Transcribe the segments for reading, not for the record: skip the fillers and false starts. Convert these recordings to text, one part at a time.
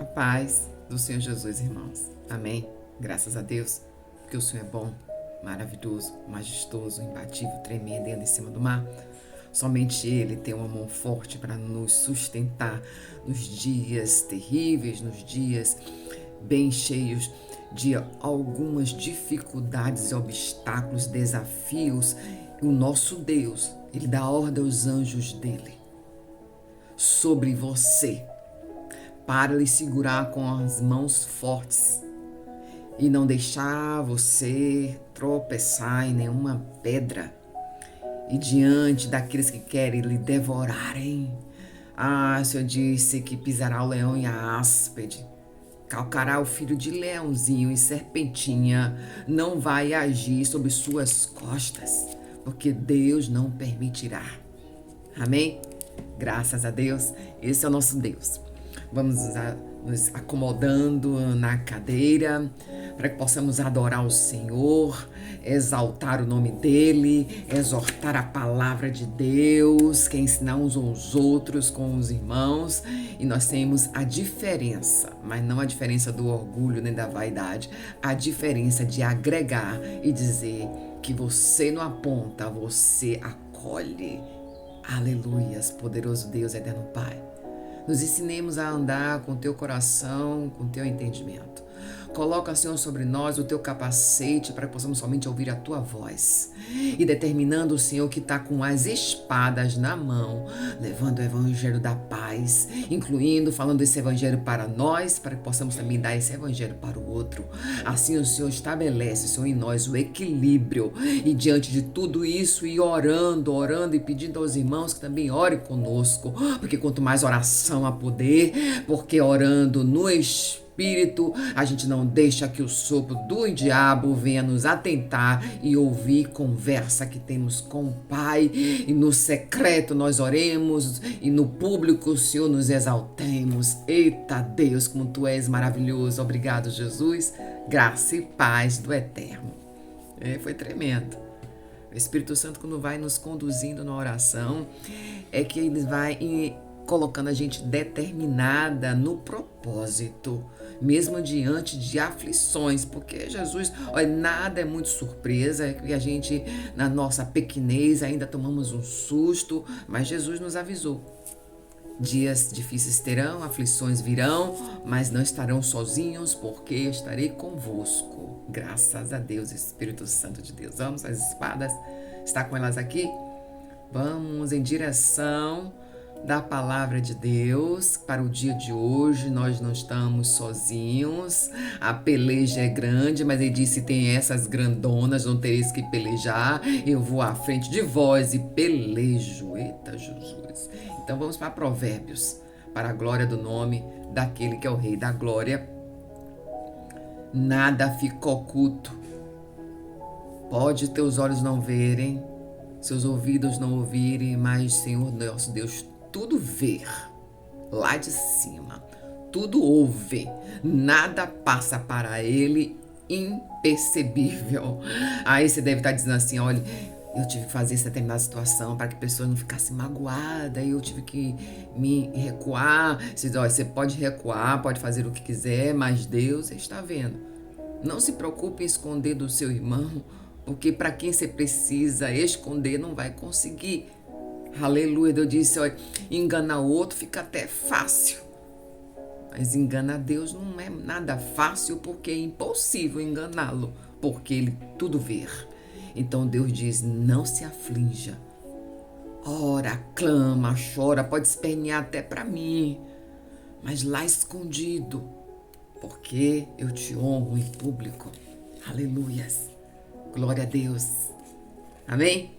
A paz do Senhor Jesus, irmãos. Amém. Graças a Deus, porque o Senhor é bom, maravilhoso, majestoso, imbatível, tremendo e anda em cima do mar. Somente Ele tem uma mão forte para nos sustentar nos dias terríveis, nos dias bem cheios de algumas dificuldades e obstáculos, desafios. O nosso Deus, Ele dá ordem aos anjos dele sobre você, para lhe segurar com as mãos fortes e não deixar você tropeçar em nenhuma pedra. E diante daqueles que querem lhe devorarem, o Senhor disse que pisará o leão e a áspide, calcará o filho de leãozinho e serpentinha, não vai agir sobre suas costas, porque Deus não permitirá. Amém? Graças a Deus, esse é o nosso Deus. Vamos nos acomodando na cadeira para que possamos adorar o Senhor, exaltar o nome dEle, exortar a palavra de Deus, que ensinar uns aos outros com os irmãos. E nós temos a diferença, mas não a diferença do orgulho nem da vaidade, a diferença de agregar e dizer que você não aponta, você acolhe. Aleluias, poderoso Deus, eterno Pai. Nos ensinemos a andar com o teu coração, com o teu entendimento. Coloca, Senhor, sobre nós o teu capacete para que possamos somente ouvir a tua voz. E determinando, Senhor, que está com as espadas na mão, levando o evangelho da paz, incluindo, falando esse evangelho para nós, para que possamos também dar esse evangelho para o outro. Assim o Senhor estabelece, Senhor, em nós o equilíbrio. E diante de tudo isso, e orando e pedindo aos irmãos que também orem conosco, porque quanto mais oração há poder, porque orando no Espírito, a gente não deixa que o sopro do diabo venha nos atentar e ouvir conversa que temos com o Pai. E no secreto nós oremos e no público o Senhor nos exaltemos. Eita Deus, como Tu és maravilhoso. Obrigado, Jesus. Graça e paz do Eterno. Foi tremendo. O Espírito Santo, quando vai nos conduzindo na oração, é que ele vai colocando a gente determinada no propósito, mesmo diante de aflições, porque Jesus, olha, nada é muito surpresa, é que a gente, na nossa pequenez, ainda tomamos um susto, mas Jesus nos avisou. Dias difíceis terão, aflições virão, mas não estarão sozinhos, porque eu estarei convosco. Graças a Deus, Espírito Santo de Deus. Vamos, as espadas, está com elas aqui? Vamos em direção da palavra de Deus para o dia de hoje. Nós não estamos sozinhos, a peleja é grande, mas ele disse: tem essas grandonas, não tereis que pelejar, eu vou à frente de vós e pelejo. Eita Jesus. Então vamos para Provérbios, para a glória do nome daquele que é o Rei da Glória. Nada fica oculto, pode teus olhos não verem, seus ouvidos não ouvirem, mas Senhor nosso Deus tudo ver, lá de cima, tudo ouve, nada passa para ele imperceptível. Aí você deve estar dizendo assim: olha, eu tive que fazer essa determinada situação para que a pessoa não ficasse magoada, e eu tive que me recuar. Você pode recuar, pode fazer o que quiser, mas Deus está vendo. Não se preocupe em esconder do seu irmão, porque para quem você precisa esconder não vai conseguir. Aleluia. Deus disse: olha, enganar o outro fica até fácil, mas enganar Deus não é nada fácil, porque é impossível enganá-lo, porque ele tudo vê. Então Deus diz: não se aflinja, ora, clama, chora, pode espernear até para mim, mas lá escondido, porque eu te honro em público. Aleluias. Glória a Deus. Amém?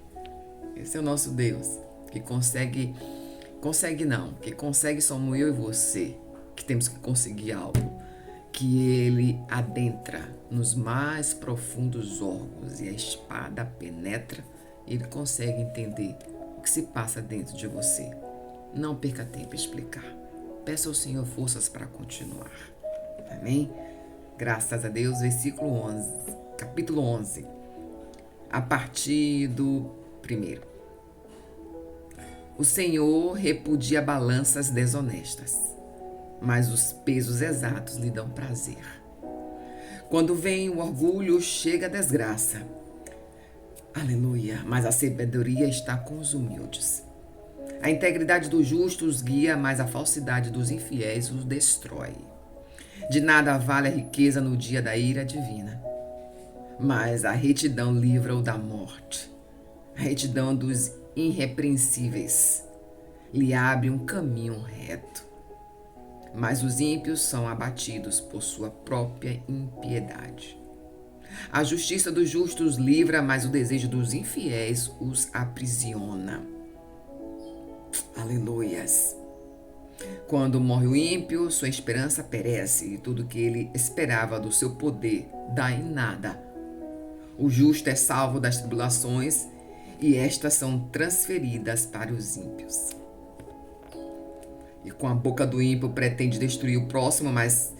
Esse é o nosso Deus, que consegue somos eu e você, que temos que conseguir algo, que ele adentra nos mais profundos órgãos e a espada penetra e ele consegue entender o que se passa dentro de você. Não perca tempo em explicar. Peça ao Senhor forças para continuar. Amém? Graças a Deus. Versículo 11, capítulo 11, a partir do 1. O Senhor repudia balanças desonestas mas os pesos exatos lhe dão prazer. Quando vem o orgulho, chega a desgraça. Aleluia, mas a sabedoria está com os humildes. A integridade dos justos guia, mas a falsidade dos infiéis os destrói. De nada vale a riqueza no dia da ira divina, mas a retidão livra-o da morte. A retidão dos irrepreensíveis lhe abre um caminho reto. Mas os ímpios são abatidos por sua própria impiedade. A justiça dos justos livra, mas o desejo dos infiéis os aprisiona. Aleluias. Quando morre o ímpio, sua esperança perece e tudo que ele esperava do seu poder dá em nada. O justo é salvo das tribulações e estas são transferidas para os ímpios. E com a boca do ímpio pretende destruir o próximo, mas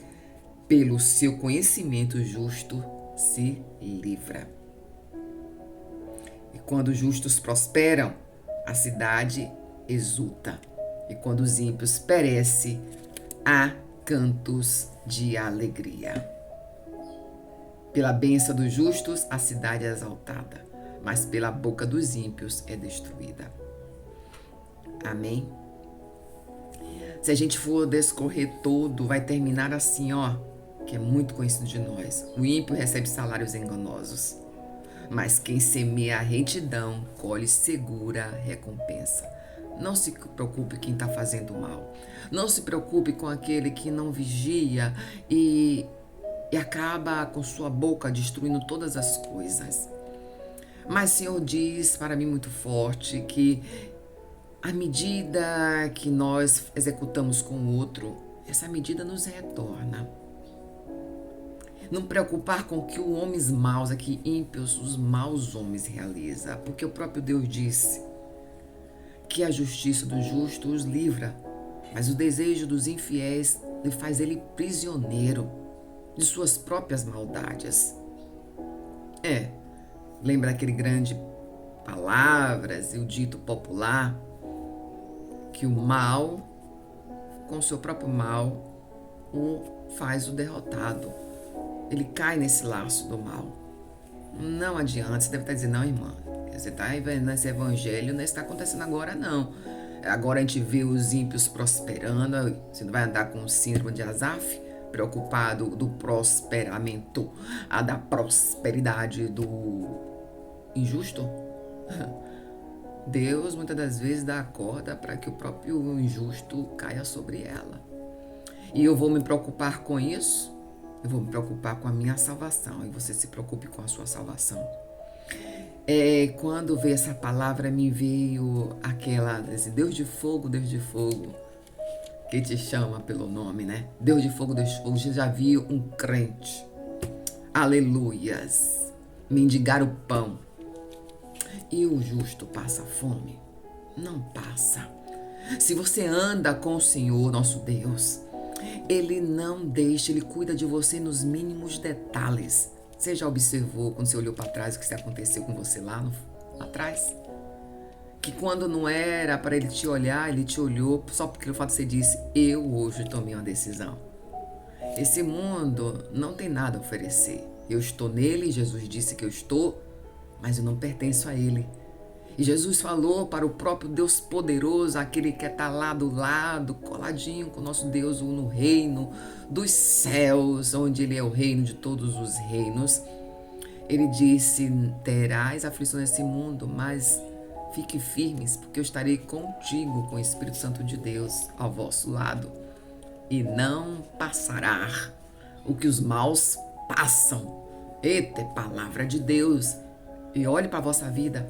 pelo seu conhecimento justo se livra. E quando os justos prosperam, a cidade exulta. E quando os ímpios perecem, há cantos de alegria. Pela bênção dos justos, a cidade é exaltada, mas pela boca dos ímpios é destruída. Amém? Se a gente for descorrer todo, vai terminar assim, ó, que é muito conhecido de nós. O ímpio recebe salários enganosos, mas quem semeia a retidão colhe segura recompensa. Não se preocupe quem está fazendo mal. Não se preocupe com aquele que não vigia e acaba com sua boca destruindo todas as coisas. Mas o Senhor diz para mim muito forte que à medida que nós executamos com o outro, essa medida nos retorna. Não preocupar com o que os homens maus, aqui ímpios, os maus homens realizam, porque o próprio Deus disse que a justiça do justo os livra, mas o desejo dos infiéis lhe faz ele prisioneiro de suas próprias maldades. Lembra aquele grande palavras e o dito popular que o mal, com seu próprio mal, o faz o derrotado. Ele cai nesse laço do mal. Não adianta, você deve estar dizendo, não, irmã, você está vendo esse evangelho, não está acontecendo agora, não. Agora a gente vê os ímpios prosperando, você não vai andar com o síndrome de Asaf, preocupado do prosperamento, da prosperidade do injusto? Deus muitas das vezes dá a corda para que o próprio injusto caia sobre ela. E eu vou me preocupar com isso? Eu vou me preocupar com a minha salvação e você se preocupe com a sua salvação. Quando veio essa palavra, me veio esse Deus de fogo, que te chama pelo nome, né? Deus de fogo, você já viu um crente, aleluias, mendigar o pão. E o justo passa fome? Não passa. Se você anda com o Senhor, nosso Deus, Ele não deixa, Ele cuida de você nos mínimos detalhes. Você já observou, quando você olhou para trás, o que aconteceu com você lá atrás? Que quando não era para Ele te olhar, Ele te olhou só porque o fato de você disse, eu hoje tomei uma decisão. Esse mundo não tem nada a oferecer. Eu estou nele, Jesus disse que eu estou, mas eu não pertenço a ele. E Jesus falou para o próprio Deus poderoso, aquele que está lá do lado, coladinho com o nosso Deus, no reino dos céus, onde ele é o reino de todos os reinos. Ele disse, terás aflição nesse mundo, mas fique firmes, porque eu estarei contigo com o Espírito Santo de Deus ao vosso lado. E não passará o que os maus passam. Eita, é palavra de Deus. E olhe para a vossa vida.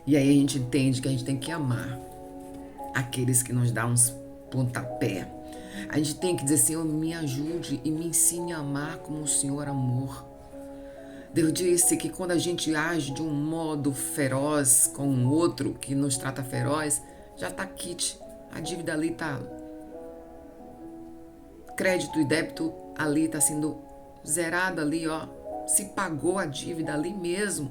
E aí a gente entende que a gente tem que amar aqueles que nos dão uns pontapé. A gente tem que dizer, Senhor, me ajude e me ensine a amar como o Senhor amor. Deus disse que quando a gente age de um modo feroz com o outro, que nos trata feroz, já está quite. A dívida ali está... Crédito e débito ali está sendo zerado ali, ó. Se pagou a dívida ali mesmo.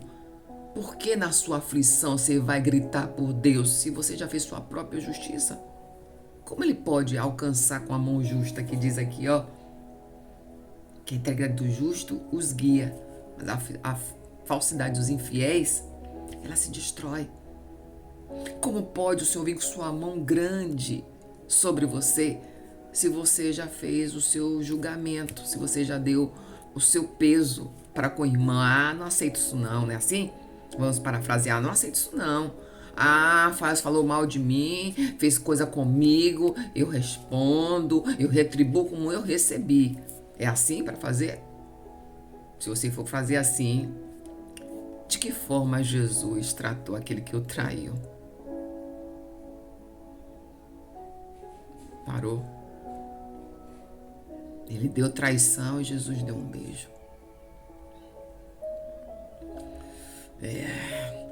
Por que na sua aflição você vai gritar por Deus se você já fez sua própria justiça? Como ele pode alcançar com a mão justa que diz aqui, ó, que a integridade do justo os guia, mas a falsidade dos infiéis, ela se destrói. Como pode o Senhor vir com sua mão grande sobre você, se você já fez o seu julgamento, se você já deu o seu peso para com a irmã? Ah, não aceito isso não, não é assim? Vamos parafrasear, não aceito isso não. Ah, falou mal de mim, fez coisa comigo, eu respondo, eu retribuo como eu recebi. É assim para fazer? Se você for fazer assim, de que forma Jesus tratou aquele que o traiu? Parou? Ele deu traição e Jesus deu um beijo.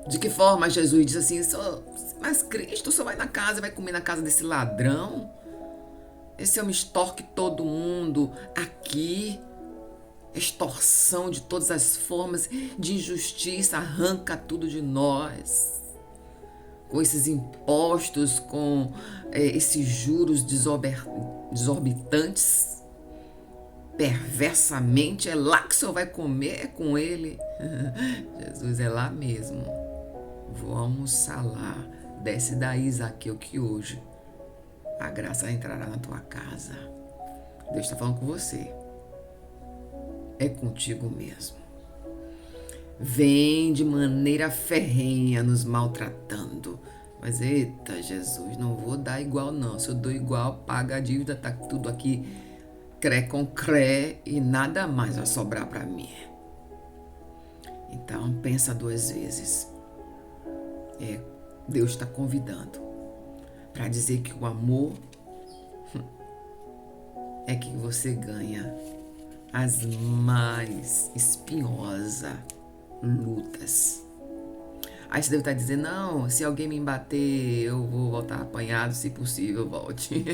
De que forma Jesus diz assim, mas Cristo só vai na casa, vai comer na casa desse ladrão? Esse homem extorque todo mundo aqui. Extorsão de todas as formas de injustiça, arranca tudo de nós. Com esses impostos, com esses juros desorbitantes, perversamente, é lá que o Senhor vai comer, é com ele. Jesus, é lá mesmo. Vou almoçar lá. Desce daí, Zaqueu, que hoje a graça entrará na tua casa. Deus está falando com você. É contigo mesmo. Vem de maneira ferrenha nos maltratando. Mas eita, Jesus, não vou dar igual não. Se eu dou igual, paga a dívida, tá tudo aqui cré com cré e nada mais vai sobrar para mim. Então pensa 2 vezes. Deus está convidando para dizer que o amor é que você ganha as mais espinhosas lutas. Aí você deve estar dizendo, não, se alguém me bater, eu vou voltar apanhado, se possível, volte.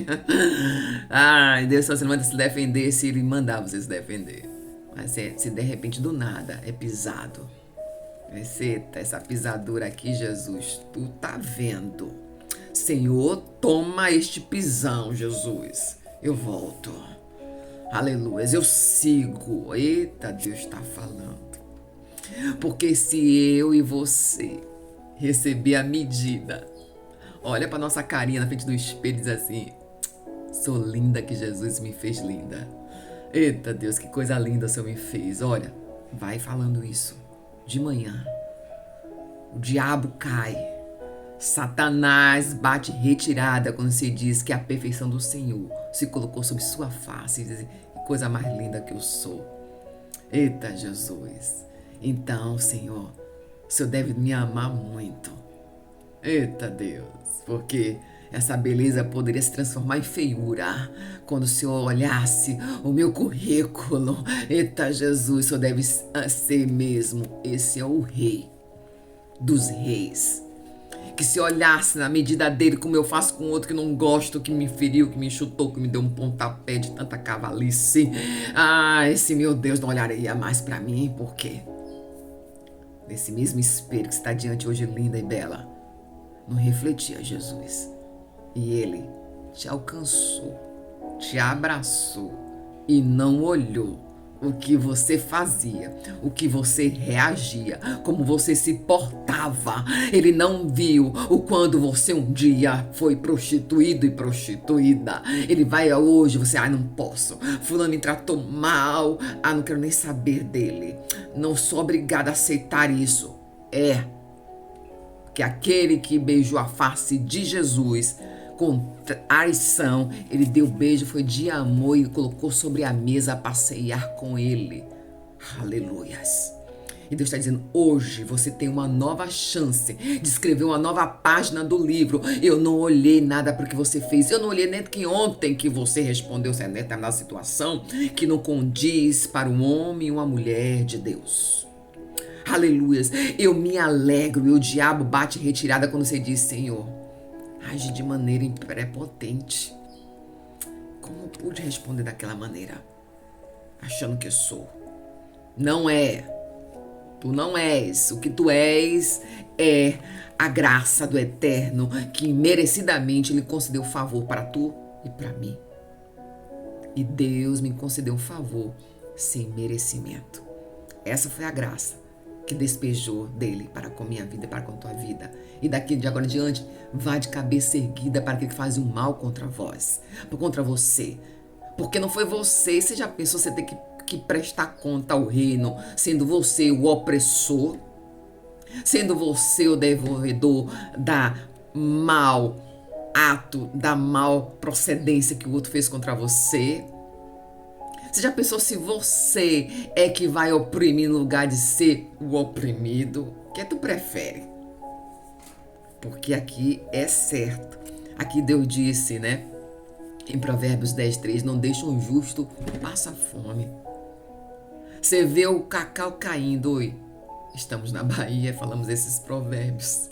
Ai, Deus só se manda se defender se ele mandar você se defender. Mas se de repente do nada é pisado. Essa pisadura aqui, Jesus, tu tá vendo. Senhor, toma este pisão, Jesus. Eu volto. Aleluia, eu sigo. Eita, Deus está falando. Porque se eu e você receber a medida, olha para nossa carinha na frente do espelho e diz assim, sou linda que Jesus me fez linda. Eita, Deus, que coisa linda o Senhor me fez. Olha, vai falando isso de manhã. O diabo cai. Satanás bate retirada quando se diz que a perfeição do Senhor se colocou sobre sua face e diz, que coisa mais linda que eu sou. Eita, Jesus. Então, Senhor, o Senhor deve me amar muito. Eita, Deus, porque essa beleza poderia se transformar em feiura quando o Senhor olhasse o meu currículo. Eita, Jesus, o Senhor deve ser mesmo. Esse é o Rei dos Reis. Que se olhasse na medida dele, como eu faço com outro que não gosto, que me feriu, que me chutou, que me deu um pontapé de tanta cavalice. Ah, esse meu Deus não olharia mais pra mim, por quê? Nesse mesmo espelho que está diante hoje, linda e bela, não refletia Jesus. E ele te alcançou, te abraçou e não olhou o que você fazia, o que você reagia, como você se portava. Ele não viu o quando você um dia foi prostituído e prostituída. Ele vai hoje, você, não posso. Fulano me tratou mal, não quero nem saber dele. Não sou obrigada a aceitar isso. Que aquele que beijou a face de Jesus com traição, ele deu beijo, foi de amor e colocou sobre a mesa a passear com ele. Aleluias. E Deus está dizendo, hoje você tem uma nova chance de escrever uma nova página do livro. Eu não olhei nada para o que você fez. Eu não olhei nem que ontem que você respondeu certa determinada situação que não condiz para um homem e uma mulher de Deus. Aleluias. Eu me alegro e o diabo bate retirada quando você diz, Senhor, age de maneira prepotente. Como pude responder daquela maneira? Achando que sou. Não é. Tu não és. O que tu és é a graça do Eterno que merecidamente Ele concedeu favor para tu e para mim. E Deus me concedeu um favor sem merecimento. Essa foi a graça que despejou dele para com minha vida e para com tua vida. E daqui de agora em diante, vá de cabeça erguida para aquele que faz o mal contra vós, contra você. Porque não foi você já pensou você ter que prestar conta ao reino, sendo você o opressor, sendo você o devolvedor da mal ato, da mal procedência que o outro fez contra você? Você já pensou se você é que vai oprimir no lugar de ser o oprimido? O que tu prefere? Porque aqui é certo. Aqui Deus disse, né? Em Provérbios 10:3, não deixa um justo passar fome. Você vê o cacau caindo. Oi, estamos na Bahia, falamos esses provérbios,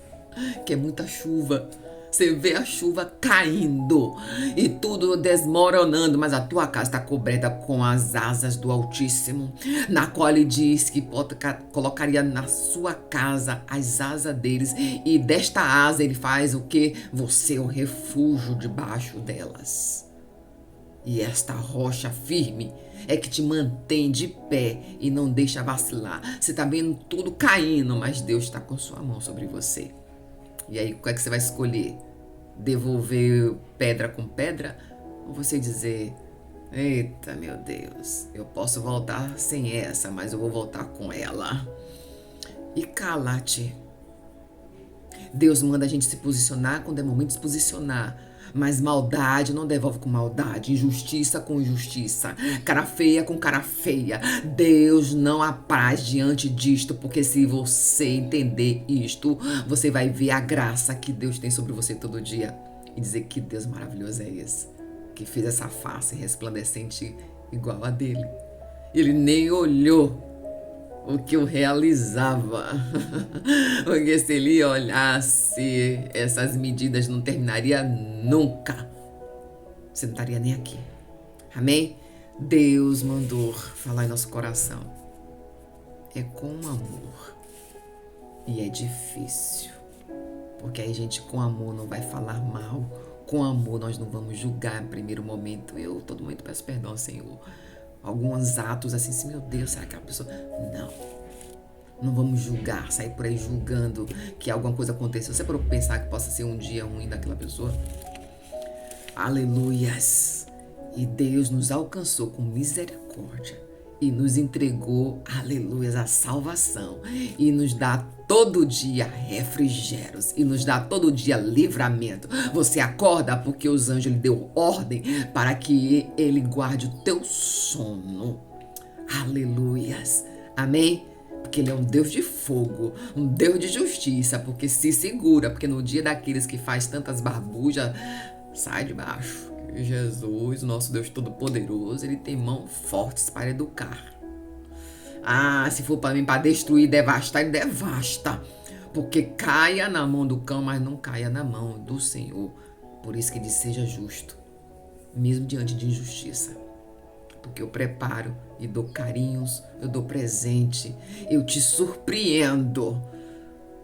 que é muita chuva. Você vê a chuva caindo e tudo desmoronando, mas a tua casa está coberta com as asas do Altíssimo, na qual ele diz que colocaria na sua casa as asas deles, e desta asa ele faz o que? Você é o refúgio debaixo delas. E esta rocha firme é que te mantém de pé e não deixa vacilar. Você está vendo tudo caindo, mas Deus está com sua mão sobre você. E aí, qual é que você vai escolher? Devolver pedra com pedra? Ou você dizer, eita, meu Deus, eu posso voltar sem essa, mas eu vou voltar com ela. E cala-te. Deus manda a gente se posicionar quando é momento de se posicionar. Mas maldade não devolve com maldade, injustiça com injustiça, cara feia com cara feia. Deus não apraz diante disto, porque se você entender isto, você vai ver a graça que Deus tem sobre você todo dia e dizer que Deus maravilhoso é esse, que fez essa face resplandecente igual a dele. Ele nem olhou o que eu realizava, porque se ele olhasse, essas medidas não terminaria nunca. Você não estaria nem aqui. Amém? Deus mandou falar em nosso coração. É com amor. E é difícil. Porque aí, gente, com amor não vai falar mal. Com amor nós não vamos julgar em primeiro momento. Eu, todo momento, peço perdão, Senhor. Alguns atos assim, meu Deus, será que a pessoa... Não vamos julgar, sair por aí julgando que alguma coisa aconteceu. Você parou pra pensar que possa ser um dia ruim daquela pessoa? Aleluias! E Deus nos alcançou com misericórdia e nos entregou, aleluias, a salvação. E nos dá todo dia refrigérios e nos dá todo dia livramento. Você acorda porque os anjos lhe deu ordem para que ele guarde o teu sono. Aleluias. Amém? Porque ele é um Deus de fogo, um Deus de justiça, porque se segura, porque no dia daqueles que faz tantas barbujas, sai de baixo. Jesus, nosso Deus Todo-Poderoso, ele tem mãos fortes para educar. Ah, se for para mim, para destruir, devastar, ele devasta. Porque caia na mão do cão, mas não caia na mão do Senhor. Por isso que ele seja justo, mesmo diante de injustiça. Porque eu preparo e dou carinhos, eu dou presente, eu te surpreendo.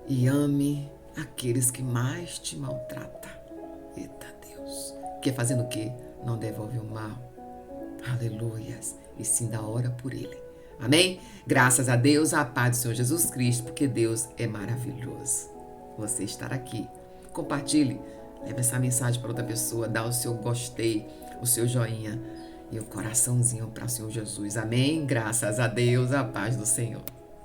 E ame aqueles que mais te maltratam. Eita Deus. Que fazendo o quê? Não devolve o mal. Aleluias. E sim dá hora por ele. Amém? Graças a Deus, a paz do Senhor Jesus Cristo, porque Deus é maravilhoso. Você estar aqui. Compartilhe. Leve essa mensagem para outra pessoa. Dá o seu gostei, o seu joinha e o coraçãozinho para o Senhor Jesus. Amém? Graças a Deus, a paz do Senhor.